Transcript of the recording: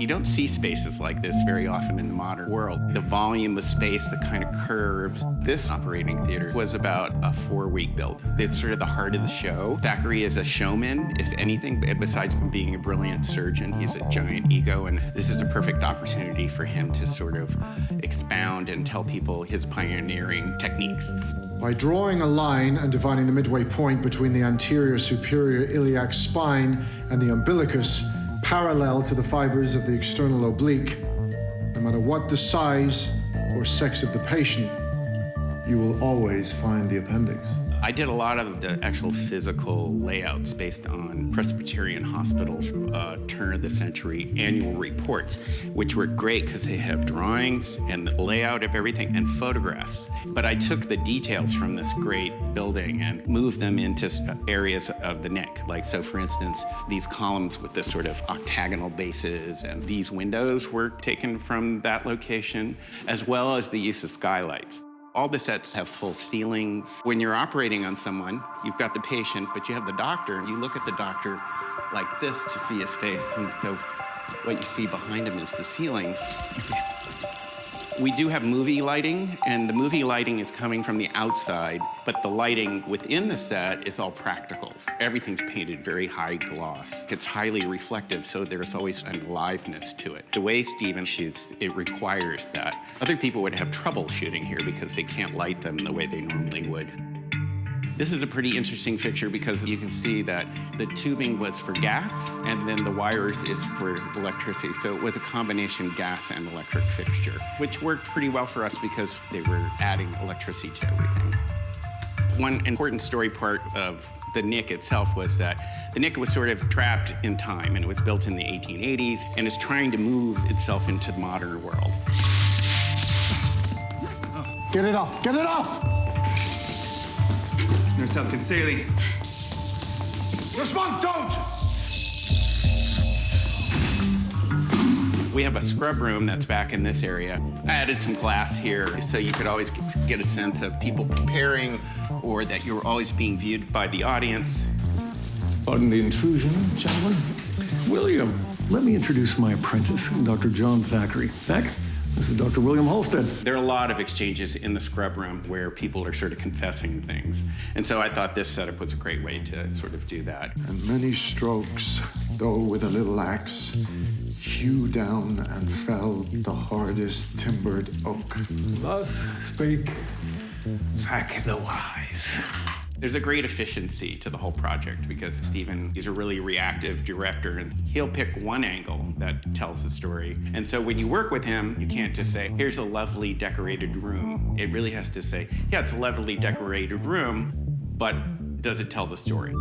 You don't see spaces like this very often in the modern world. The volume of space, the kind of curves. This operating theater was about a 4-week build. It's sort of the heart of the show. Thackeray is a showman, if anything, besides being a brilliant surgeon. He's a giant ego, and this is a perfect opportunity for him to sort of expound and tell people his pioneering techniques. By drawing a line and dividing the midway point between the anterior superior iliac spine and the umbilicus parallel to the fibers of the external oblique, no matter what the size or sex of the patient, you will always find the appendix. I did a lot of the actual physical layouts based on Presbyterian Hospital's turn of the century annual reports, which were great because they have drawings and the layout of everything and photographs. But I took the details from this great building and moved them into areas of the neck. Like, so for instance, these columns with this sort of octagonal bases and these windows were taken from that location, as well as the use of skylights. All the sets have full ceilings. When you're operating on someone, you've got the patient, but you have the doctor, and you look at the doctor like this to see his face. And so what you see behind him is the ceiling. We do have movie lighting, and the movie lighting is coming from the outside, but the lighting within the set is all practicals. Everything's painted very high gloss. It's highly reflective, so there's always an aliveness to it. The way Steven shoots, it requires that. Other people would have trouble shooting here because they can't light them the way they normally would. This is a pretty interesting picture because you can see that the tubing was for gas and then the wires is for electricity. So it was a combination gas and electric fixture, which worked pretty well for us because they were adding electricity to everything. One important story part of the Knick itself was that the Knick was sort of trapped in time, and it was built in the 1880s and is trying to move itself into the modern world. Get it off! Get it off! No self-concealing. Respond, don't! We have a scrub room that's back in this area. I added some glass here so you could always get a sense of people preparing or that you were always being viewed by the audience. Pardon the intrusion, gentlemen. William, let me introduce my apprentice, Dr. John Thackeray. Thack, this is Dr. William Halstead. There are a lot of exchanges in the scrub room where people are sort of confessing things. And so I thought this setup was a great way to sort of do that. And many strokes, though with a little axe, hew down and fell the hardest timbered oak. Thus spake Thackeray the Wise. There's a great efficiency to the whole project because Steven is a really reactive director and he'll pick one angle that tells the story. And so when you work with him, you can't just say, here's a lovely decorated room. It really has to say, yeah, it's a lovely decorated room, but does it tell the story?